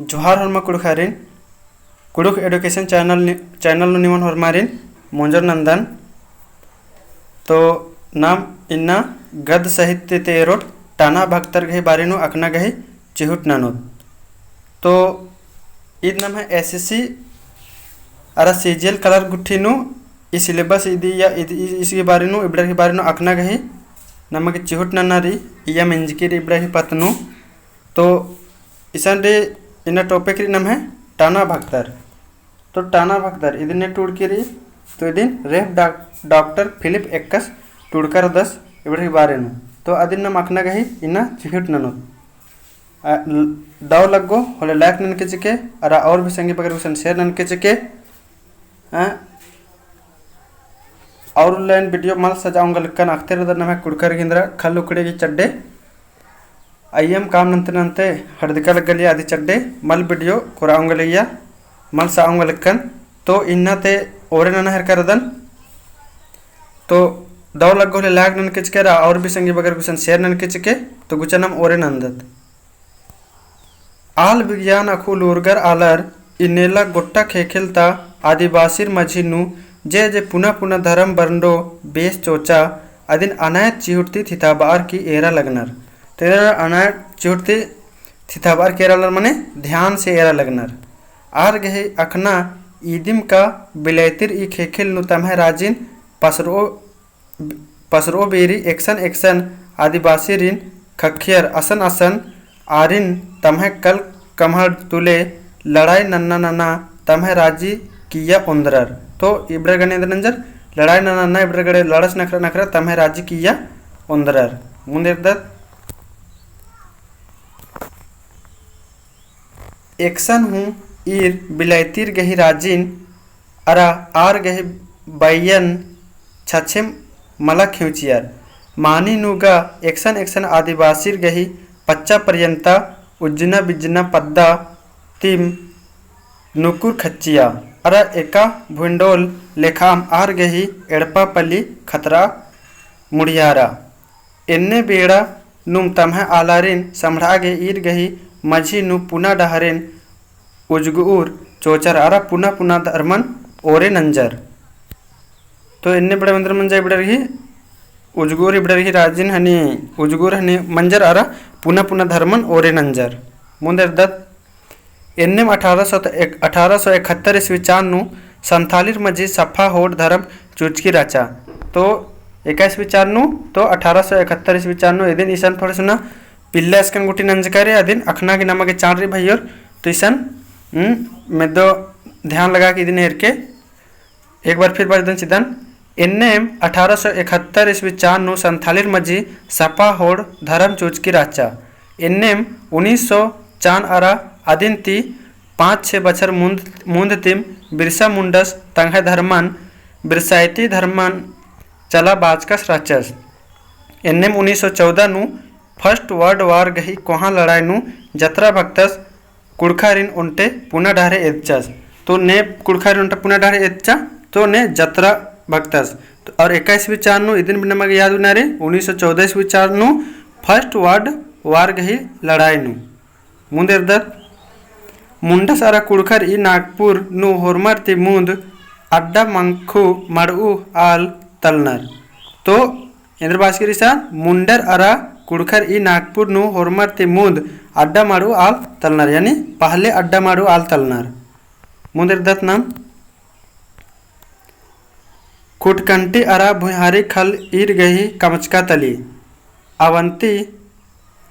जोहार हरमा कुड़ुखारिन Kurukh education channel निमन हरमारिन मोंजर नंदन तो नाम इन्ना गद साहित्य तेरोट टाना भक्तर गही बारिनो अकना गही चिहुट नानो तो ईद नाम है एसएससी अरा सीजीएल कलर गुट्ठीनु ई सिलेबस इदी या इसके बारिनो इबड़ा के बारिनो अकना गही नमक चिहुट नानारी या मिंजकी इबड़ा ही पतनु तो इसन रे इन टॉपिक नाम है टाना भक्तर तो टाना भक्तर इदिने टूड़किरी तो इदिन रेफ डॉक्टर फिलिप एक्कस टूड़कर दस इबड़े बारे नु तो अदिन नाम अखना गही इना चिहुट ननो दाव लगो होले लाइक नन के चिके अरा और भी संगी बगर उसन शेयर नन के चिके और लाइन वीडियो मल सजाऊंगा लक्कन अख्तर दर नाम है कुड़कर गिंद्रा खल उकड़े की चड्डे अय्यम काम नंते नंते हड़दिका लगलिया आदि चड्डे मल वीडियो कुराऊंगलिया मल साऊंगलक्कन तो इन्नाते ओरे नना हर करदन तो दौ लगो ले लाग नन किचकेरा और भी संगी बगर गुसन शेयर नन किचके तो गुचनम ओरे नंदत आल विज्ञान अखुल उर्गर आलर इनेला गोट्टा खेखिलता आदिवासीर मझिनु जे जे पुनः पुनः धर्म बरंडो बेस चोचा अदिन अनायत चिहुटती थिताबार की एरा लगनर तेरा अनायत चिहुटती थिताबार की एरा मने ध्यान से एरा लगनर आर गहे अखना ईदिम का बिलैतिर ई खेखिल नु तमह राजिन पसरो बेरी एक्सन आदिवासी रिन खखियर असन असन आरिन तमह कल कमहर तुले लड़ाई नन्ना नन्ना तमह राजी किया उंदरर तो इब्र गणेंद्र नंजर लड़ाई नन्ना नन्ना इब्र गड़े लड़स नखरा नखरा तमह राजी किया उंदरर मुंदेर एक्सन हूँ ईर बिलैतीर गही राजिन अरा आर गही बैयन छछे मला खिवचियर मानी नुगा एक्सन आदिवासीर गही पच्चा पर्यंता उज्जना बिज्जना पद्दा तिम नुकुर खच्चिया अरा एका भुंडोल लेखाम आर गही एड़पा पल्ली खतरा मुड़ियारा एन्ने बेड़ा नुम तमह आलारिन समढ़ागे ईर गही मझी नु पुना डहरेन उजगूर चोचर आरा पुना पुना धर्मन ओरे नंजर तो इन्ने बड़े मंदिर मंजा इबड़ रही उजगूर इबड़ रही राजिन हनी उजगूर हनी मंजर आरा पुना पुना धर्मन ओरे नंजर मुंदर दत्त इन्ने 1871 ईस्वी चानु संथालिर मजी सफा होड़ धर्म चुचकी राचा तो 21 चानु तो 1871 ईस्वी चानु एदिन ईसन फरसुना पिल्ला इसकन गुटी नंजकारे अदिन अखना के नमक चांदरी भैयोर तो ईसन मैं दो ध्यान लगा के दिन के एक बार फिर बार चिदन एनएम 1871 ईस्वी चानु संथालिर मजी सपा होड़ धर्म चुचकी राचा एनएम 1904 आरा अदिनती 5-6 बछर मुंद तिम बिरसा मुंडस तंग धर्मन बिरसायती धर्मन चला बाजकस राचस एनएम 1914 नु फर्स्ट वर्ल्ड वार गही कोहा लड़ाई नु जत्रा भक्तस कुड़खारिन उन्टे पुनः डारे एदचास तो ने कुड़खारिन उन्टा पुनः डारे एदचा तो ने जत्रा भक्तस तो और 21वीं चानु इदिन नमक याद उनारे 1914 चानु फर्स्ट वर्ल्ड वार गही लड़ाई नु मुंदेर दत्त मुंडा सारा कुड़खर ई नागपुर नु होरमर ति मुंद अड्डा मंखु मड़ू आल तलनर तो इंद्रबास्किरी सा मुंडर अरा कुड़खर ई नागपुर नु होरमर ति मुंद अड्डा मारू आल तलनर यानी पहले अड्डा मारू आल तलनर मुंदेर दत्त नाम कुटकंटी अरा भुहारी खल ईर गही कमचका तली अवंती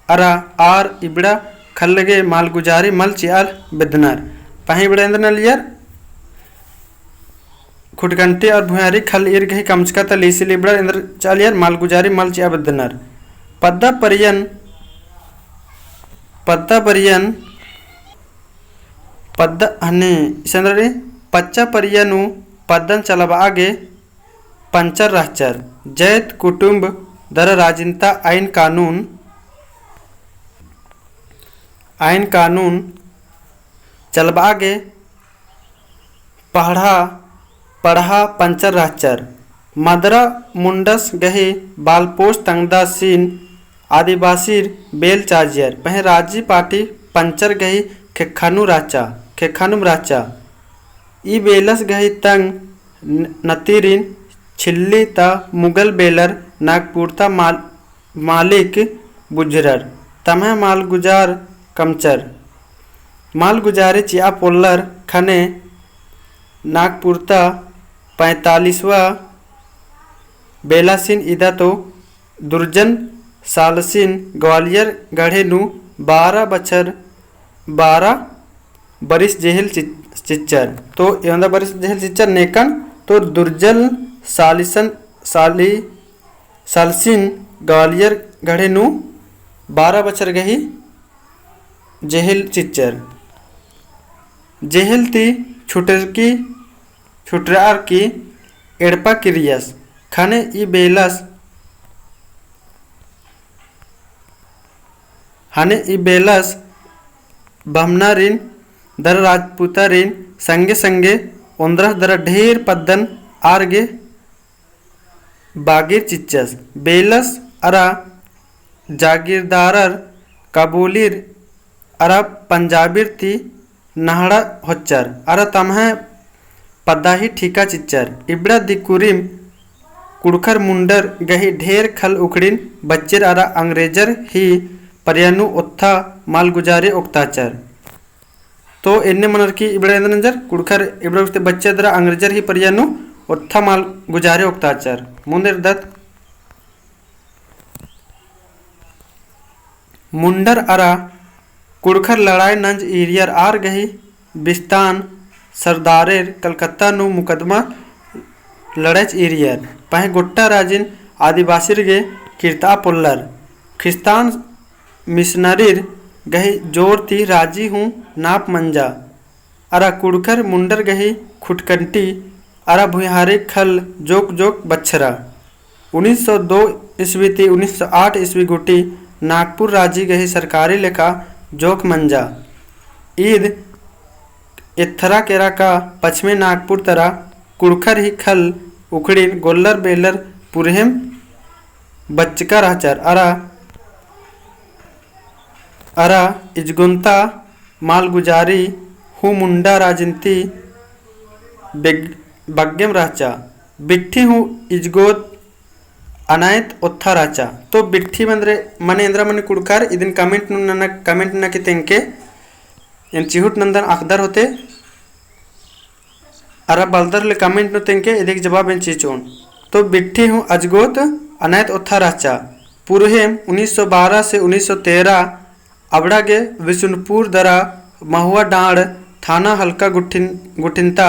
अरा आर इबड़ा खल लगे माल गुजारी मल चियाल बिदनर पही बड़ेंद्र नलियर खुटकंटी और भुहारी खल ईर गही कमचका तली इसीलिए बड़ा इंद्र चालियर माल गुजारी मल चिया बिदनर पद्दा परियन पद्दा हने चंद्रे पच्चा परियनु पद्दन चलब आगे पंचर रहचर जैत कुटुंब दर राजिनता आइन कानून चलब आगे पढ़ा पंचर रहचर मदरा मुंडस गही बालपोष तंगदा सीन आदिवासीर बेल चाजियर पह राजी पार्टी पंचर गही खेखानुम राचा ई बेलस गही तंग नतीरिन छिल्ली ता मुगल बेलर नागपुरता मालिक बुजरर तमह मालगुजार कमचर मालगुजारे चिया पोल्लर खने नागपुरता 45वां बेलासिन इदा तो दुर्जन सालसिन ग्वालियर गढ़े नु 12 बरिस जेहल चिच्चर तो यंदा बरिस जेहल चिच्चर नेकन तो दुर्जन सालसिन ग्वालियर गढ़े नु 12 बचर गही जेहल चिच्चर जेहल ती छुटरार की एड़पा किरियस खाने ई बेलस बहमनारिन दर राजपूतारिन संगे संगे 15 दर ढेर पद्दन आरगे बागिर चिच्चस बेलस अरा जागीरदारर काबुलीर अरा पंजाबीर ती नहड़ा होच्चर अरा तमह पद्दाही ठीका चिच्चर इबड़ा दिकुरिम कुड़खर मुंडर गही ढेर खल उखड़िन बच्चेर अरा अंग्रेजर ही पर्यानु उत्था मालगुजारे उक्ताचर तो इन्ने मनर की इबड़ा नंजर कुड़खर इबड़ा उस्ते बच्चे दरा अंग्रेजर ही पर्यानु उत्था मालगुजारे उक्ताचर मुंदर दत्त मुंडर अरा कुड़खर लड़ाई नंज इरियर आर गही बिस्तान सरदारेर कलकत्ता नु मुकदमा लड़ेच इरियर पह गुट्टा राजिन आदिवासीर गे कीर्ता पुल्लर खिस्तान मिशनरीर गही जोर ती राजी हूँ नाप मंजा अरा कुड़खर मुंडर गही खुटकंटी अरा भुहारे खल जोक जोक बच्छरा 1902 ईस्वी ती 1908 ईस्वी गुटी नागपुर राजी गही सरकारी लेखा जोक मंजा ईद इत्थरा केरा का पश्चिमी नागपुर तरा कुड़खर ही खल उखड़िन गोल्लर बेलर पुरहेम बच्चका राचर अरा इजगुंता मालगुजारी हूँ मुंडा राजंती बग्गेम राचा बिट्ठी हूँ इजगोत अनायत उत्था राचा तो बिट्ठी मने इंद्रा मने कुड़कार इदिन कमेंट न कि तेंके इन चिहुट नंदन अखदर होते अरा बलदर ले कमेंट नो तेंके इदिक जवाब इन चीचोन तो बिट्ठी हूँ अजगोत अनायत उत्था राचा पुरहेम 1912 से 1913 अबड़ा गे विष्णुपुर दरा महुआ डांड थाना हल्का गुठिनता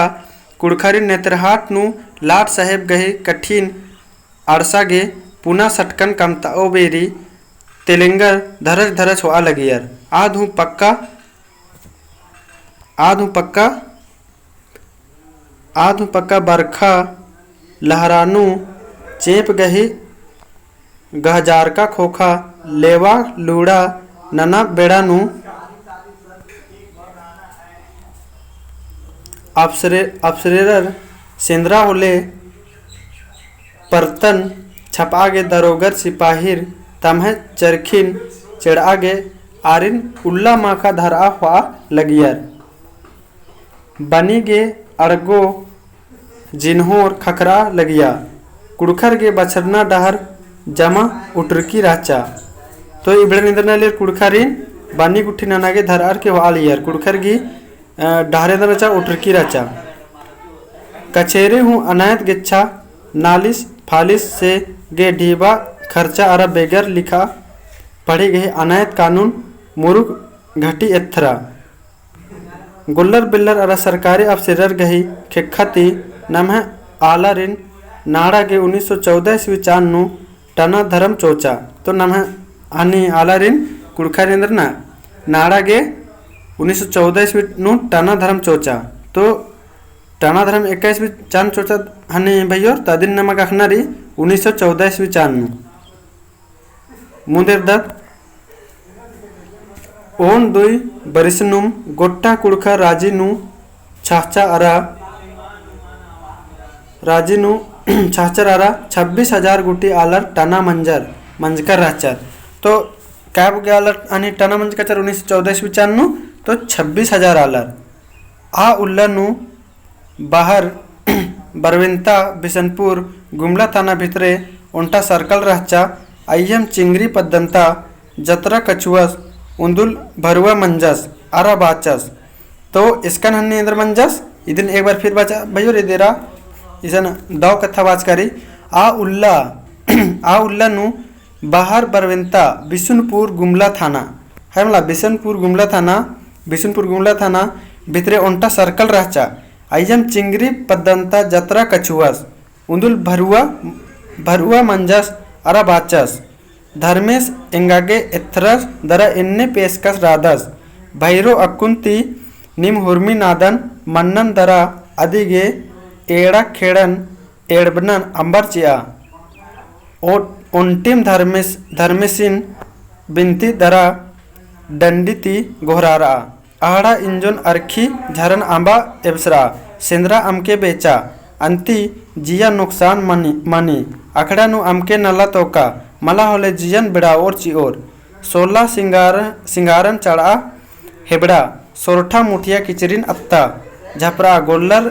कुड़खरी नेत्रहाट नु लाट साहेब गहे कठिन अड़सा गे पुना सटकन कमता ओ बेरी तेलंगर धरज हो लगियर आधु पक्का बरखा लहरानू चेप गही गहजार का खोखा लेवा लूड़ा नना बेड़ानू अफसरेर सेंद्रा होले परतन छपागे दरोगर सिपाहिर तमह चरखिन चढ़ागे आरिन उल्ला माखा धरा हुआ लगियर बनी गे अड़गो जिन्होर खखरा लगिया कुड़खर गे बछरना डहर जमा उटरकी राचा तो इबड़े निंदरना ले कुड़खरिन बानी गुट्ठी ननागे धरार के वाल यार कुड़खर गी डहरे रचा उटरकी राचा कचेरे हूँ अनायत गिच्छा नालिस फालिस से गे ढीबा खर्चा अरा बेगर लिखा पढ़े गए अनायत कानून मुरुक घटी एथरा गुल्लर बिल्लर अरा सरकारी अफसरर गही खेखती नमह आला रिन नाड़ा गे 1914 ईस्वी चान्नु टना धर्म चोचा तो नमह आनी आला रिन कुड़खरेंद्र ना नाड़ा गे 1914 ईस्वी नु टना धर्म चोचा तो टना धर्म 21 ईस्वी चान चोचा हनी भैया तदिन नमक अखनारी 1914 ईस्वी चान्नु मुंदेर दत्त ओन दुई बरिसनुम गोट्टा कुड़खा राजीनु छाचा अरा 26,000 गुटी आलर टना मंजकर राचर तो कैब गे आलर आणि टना मंजकर 1914 ईस्वी चान्नु तो 26,000 आलर। आ उल्लानु बाहर बरविंता बिशनपुर गुमला थाना भितरे उंटा सर्कल रहचा अय्यम चिंगरी पद्दंता जतरा कछुअस उंदुल भरुआ मंजस आरा बाचस। तो इसका नन्हे इंद्र मंजस इदिन एक बार फिर बाचा भयो रे देरा इसन दाव कथा बाच करी आ उल्ला नु बाहर बरविंता बिशुनपुर गुमला थाना है मला बिशनपुर गुमला थाना भितरे उंटा सर्कल रहचा अय्यम चिंगरी पद्दंता जतरा कछुअस उंदुल भरुआ मंजस अरा बाचस धर्मेश इंगागे एथरस दरा इन्ने पेशकस रादस भैरो अक्कुंती निम हुर्मी नादन मन्नन दरा अदिगे एड़ा खेड़न एड़बनन अंबरचिया ओंटिम धर्मेशिन बिनती दरा दंडिती गोहरारा आहड़ा इंजन अरखी झरन आंबा एबसरा सेंद्रा अमके बेचा अंती जिया नुकसान मनी अखड़ा नु अमके नला तोका मला होले जियन बिड़ा और चिओर 16 सिंगारन चढ़ा हेबड़ा सोरठा मुठिया किचरिन अत्ता झपरा गोल्लर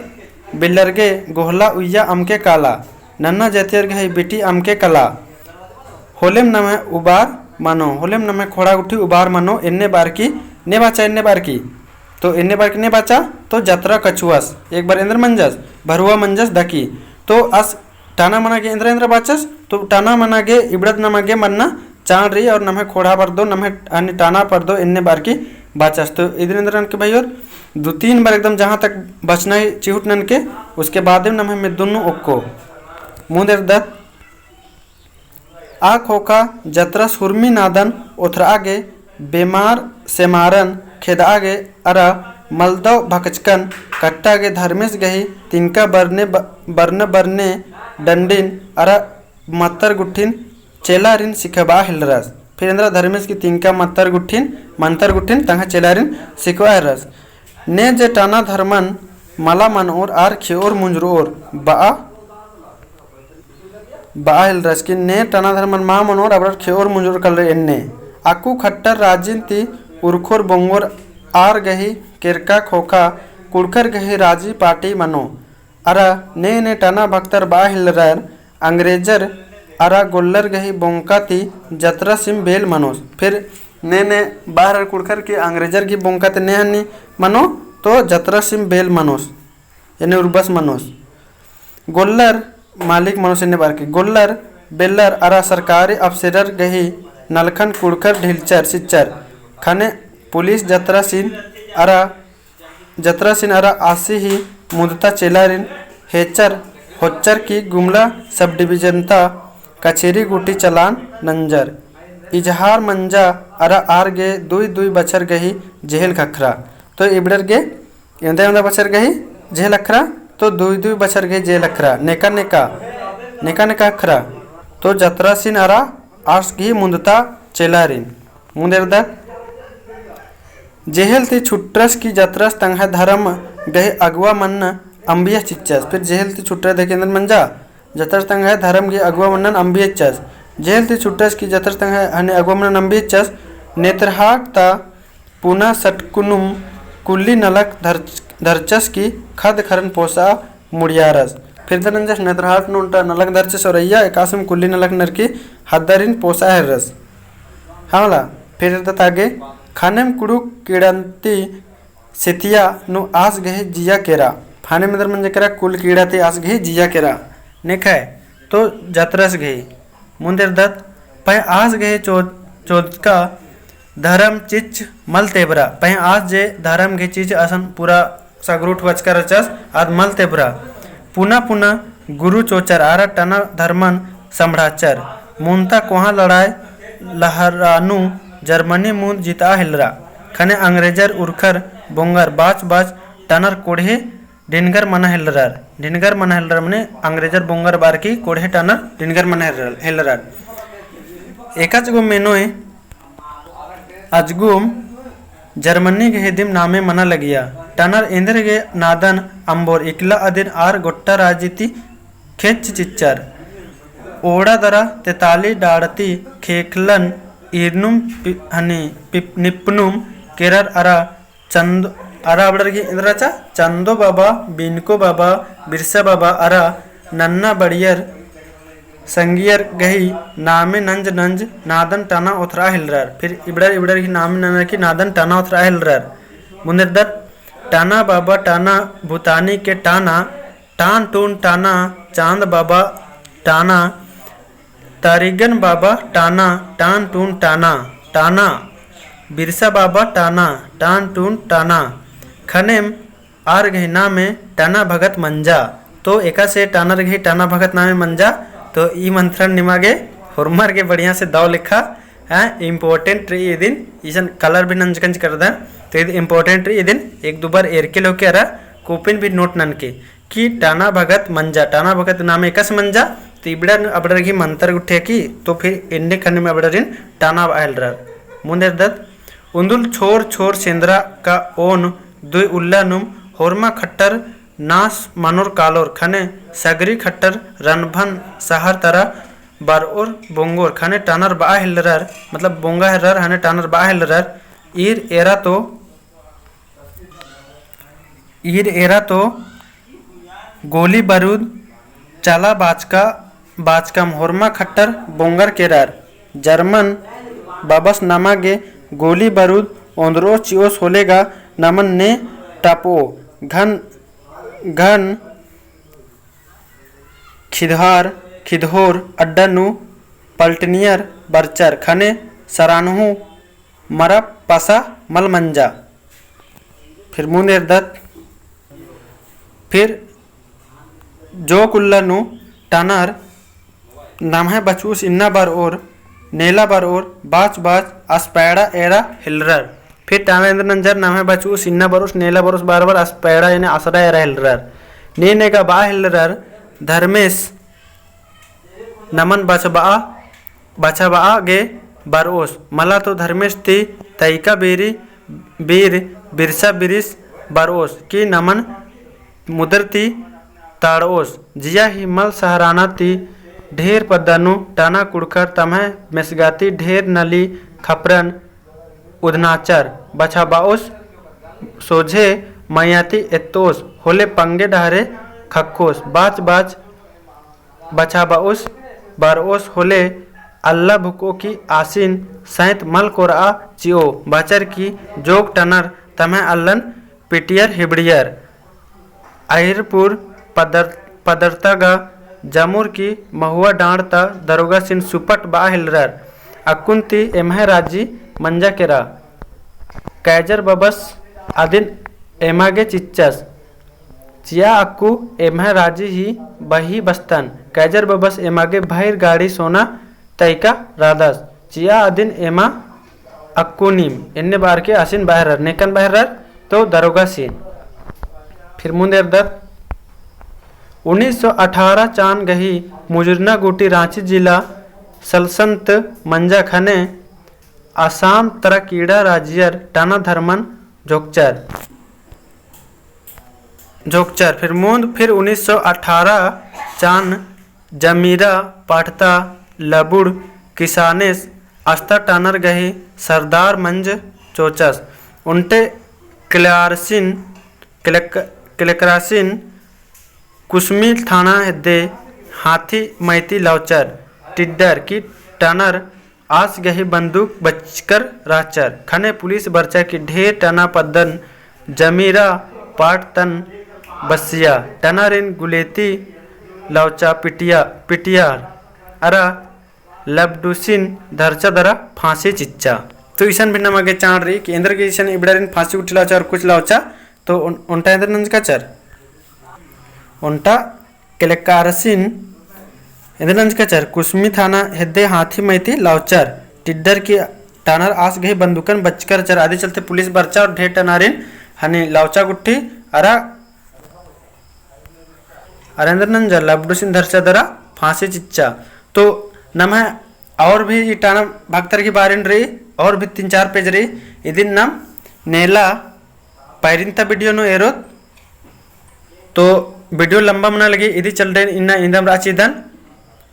बिल्लरगे गोहला उಯ್ಯ अमके काला नन्ना जतियर गई बिटी अमके कला होलेम नमे उबार मानो होलेम नमे खोड़ा उठी उबार मानो इन्ने बार की ने बाचा इन्ने बार की तो इन्ने बार की ने बाचा तो जतरा कछुअस एक बार इंद्र मंजस भरुआ मंजस दकी तो अस टाना मनागे इंद्र बाचस तो टाना मनागे इबड़त नमागे मन्ना चाण रही और नमे खोड़ा पर दो नमे अन्य टाना पर दो इन्ने बार की बाचस। तो इधर के भाई और 2-3 बार एकदम जहाँ तक बचना है चिहुट नन के उसके बाद नमे में दोनों ओक्को मुंदेर दत्त आ खोका जतरा सुरमी नादन उथरागे बेमार सेमारन खेदागे अरा मलदव भकचकन कट्टागे धर्मेश गही तिनका बरने डंडिन अरा मत्तर गुट्ठिन चेलारिन सिखबा हिलरस फिर इंद्र धर्मेश की तिनका मंतर गुट्ठिन तंगा चेलारिन सिखवा हिलरस ने जे टाना धर्मन मला मन और आर खेओर मुंजरोर बा हिलरस की ने टाना धर्मन मा मनोर अबर खेओर मुंजरोर कल एन्ने आकू खट्टर राजिन ती उर्खोर बोंगोर आर गही किरका खोखा कुड़कर गही राजी पार्टी मनो अरा ने टाना भक्तर बा हिलरर अंग्रेजर अरा गोल्लर गही बोंकाती जतरा सिम बेल मनोस फिर ने बाहर कुड़कर की अंग्रेजर की बोंकाते ने हन्नी मनो तो जतरा सिम बेल मनोस यानी उर्बस मनोस गोल्लर मालिक मनोस ने बार की गोल्लर बेल्लर अरा सरकारी अफसरर गही नलखन कुड़कर ढिलचर सिच्चर खाने पुलिस जतरा सिन अरा आसी ही मुदता चेलारिन हेचर होच्चर की गुमला सब डिविजनता कचेरी गुटी चलान नंजर इजहार मंजा अरा आर गे दुई बछर गही जेल खखरा तो इबड़र गे इंदा बछर गही जेल अखरा तो दुई बछर गही जेल अखरा नेका अखरा तो जतरा सिन अरा आस गी मुंदता चेलारिन मुंदेर द जेहल ती छुट्रस की जतरस तंगा धर्म गहे अगवा मन अंबिया चिच्चस फिर जेहल ती छुट्र देखे अंदर मंजा जतर तंगा धर्म की अगवा मनन अंबियचस जेहल ती छुट्रस की जतर तंगा हने अगवा मनन अंबियचस नेत्रहाट ता पुना सटकुनुम कुल्ली नलक धरचस की खद खरन पोसा मुड़ियारस फिर दरंजस नेत्रहाट नोंटा नलक धरचस और अय्या एकासम कुल्ली नलक नर की हदरिन पोसा है रस हाला फिर आगे खाने में कुड़ू कीड़ंती सिथिया नु आस गहे जिया केरा फाने में दर करा कुल कीड़ा ती आस गही जिया केरा नेखाय तो जतरस गही मुंदेर दत्त पह आस गहे चोदका धर्म चिच मल तेबरा पह आज जे धर्म गे चीज असन पूरा सगरूट वचकर रचस आद मल तेबरा पुना गुरु चोचर आरा टना धर्मन संभड़ाचर मुंता कोहा लड़ाई लहरानु जर्मनी मुंद जीता हिलरा खने अंग्रेजर उर्खर बोंगर बाच टनर कोढ़े डिनगर मना हिलरर मने अंग्रेजर बोंगर बार की कोढ़े टनर डिनगर मना हिलरर एकाच गो मेनोय अजगुम जर्मनी के हिदिम नामे मना लगिया टनर इंद्र गे नादन अंबोर इकला अदिन आर गोट्टा राजिती खेच चिच्चर ओड़ा दरा तेताली डाड़ती खेखलन इरनुम हनी निपनुम केरर अरा चंद अरा अबड़र की इंद्राचा चंदो बाबा बिनको बाबा बिरसा बाबा अरा नन्ना बड़ियर संगियर गही नामे नंज नंज नादन टाना उथरा हिलरार। फिर इबड़र इबड़र की नामे नन्ना की नादन टाना उथरा हिलरार। मुनिरदर टाना बाबा टाना भूतानी के टाना टान टून टाना चांद बाबा टाना तारिगन बाबा टाना टान टून टाना टाना बिरसा बाबा टाना टान टून टाना खनेम आर गहिना में टाना भगत मंजा। तो एका से टाना रही टाना भगत नामे मंजा। तो ई मंत्रण निमागे हुरमर के बढ़िया से दाव लिखा है इम्पोर्टेंट रही ये दिन इसन कलर भी नंजकंज कर दा। तो ये इम्पोर्टेंट रही ये दिन एक दो बार एरके लोग के अरा कोपिन भी नोट नन के कि टाना भगत मंजा टाना भगत नाम एकस मंजा। तो इबड़ा अबड़र की मंत्र उठे की तो फिर इन्ने खन्ने में अबड़रिन टाना आयल रहा मुंदेर दत्त उंदुल छोर छोर सेंद्रा का ओन दुई उल्ला नुम होरमा खट्टर नास मनोर कालोर खने सगरी खट्टर रनभन सहर तरा बारओर बोंगोर खने टानर बा हिलरर मतलब बोंगा हिलरर हने टानर बा हिलरर ईर एरा तो गोली बारूद चाला बाचकम होरमा खट्टर बोंगर केरार जर्मन बाबस नामागे गोली बारूद ओंदरो चिओस होलेगा नमन ने टापो घन घन खिदहोर अड्डनु पल्टनियर बरचर खने सरानहु मरा पासा मलमंजा। फिर मुनेर दत्त फिर जो कुल्लनु टानर नाम है बचूस इन्ना बार और नेला बार और बाच बाच अस्पैड़ा एरा हिलरर। फिर टाना इंद्र नंजर नाम है बचूस इन्ना बरुस नेला बरुस बार बार अस्पैड़ा यानी आसरा एरा हिलरर ने का बा हिलरर धर्मेश नमन बचबा गे बरोस मला तो धर्मेश ती तैका बीर बिरसा बिरिस बरोस की नमन मुदरती ताड़ोस जिया हिमल सहराना ती ढेर पदनु टाना कुड़कर तमह मेसगाती ढेर नली खपरन उदनाचर बछाबाओस सोझे मयाती एत्तोस होले पंगे डहरे खक्कोस बाच बाच बछाबाओस बारोस होले अल्लाह भुको की आसीन सैत मल कोरा चिओ बाचर की जोग टनर तमह अल्लन पिटियर हिबड़ियर आहिरपुर पदरतागा जमुर की महुआ डांडता दरोगा सिन सुपट बा हिलरर अकुंती एमह राजी मंजा केरा कैजर बबस आदिन एमागे चिच्चस चिया अक्कू एमह राजी ही बही बस्तन कैजर बबस एमागे भैर गाड़ी सोना तैका रादस चिया आदिन एमा अक्कू नीम इन्ने बार के आसिन बहरर नेकन बहरर तो दरोगा सिन। फिर मुंदेर दत्त 1918 चान गही मुजरना गुटी रांची जिला सलसंत मंजा खने आसाम तरा कीड़ा राजियर टाना धर्मन झोकचर। फिर मूंद फिर 1918 चान जमीरा पाठता लबुड़ किसानेस आस्था टानर गही सरदार मंज चोचस उनटे क्लेक्रासिन कुसमी थाना हदे हाथी मैती लाउचर टिड्डर की टनर आस गही बंदूक बचकर राचर खने पुलिस बरचा की ढेर टना पद्दन जमीरा पाट तन बसिया टनरिन गुलेती लाउचा पिटियार अरा लबडुसिन धरचा दरा फांसी चिच्चा। तो ईसन भिन्न मागे चाण रही केंद्र के ईसन इबड़ारिन फांसी उठी लाउचा और कुछ लाउचा तो उनटा इंद्र नंज का चर उनटा केलेकारसिन इंद्रनंज कचर कुसमी थाना हदे हाथी मैती लाउचर टिड्डर की टानर आस गई बंदूकन बचकर चर आदि चलते पुलिस बरचा और ढेर टनारिन हनी लाउचा गुट्ठी अरा अरेंद्रनंज लबडू सिंह धरचा दरा फांसी चिच्चा। तो नम है और भी ये टाना भक्तर की बारिन रही और भी 3-4 पेज रही इदिन नाम नेला पैरिंता वीडियो नो एरोत तो वीडियो लंबा मना लगी इधी चल रहे इन्ना इंदम राची दन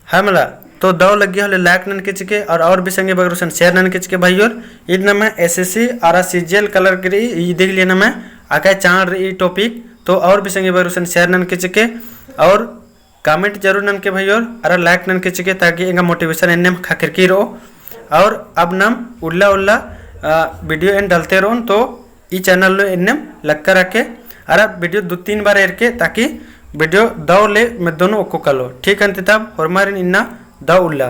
हमला तो दाव लगी हले लाइक नन किचके और भी संगे बगरुसन शेयर नन किचके भाई और इन में एसएससी और सीजीएल कलर के ई देख लिया मैं आका चाण ई टॉपिक तो और भी संगे बगरुसन शेयर नन किचके और कमेंट जरूर नन के भाई और लाइक नन किचके ताकि इंगा मोटिवेशन एन्ने खातिर की रो और अब नाम उल्ला उल्ला वीडियो एन डालते रहो तो ई चैनल एन्ने लक्का रखे और वीडियो 2-3 बार एरके ताकि वीडियो दाव ले मैं दोनों को कलो ठीक है तब और मारे इन्ना दाव उल्ला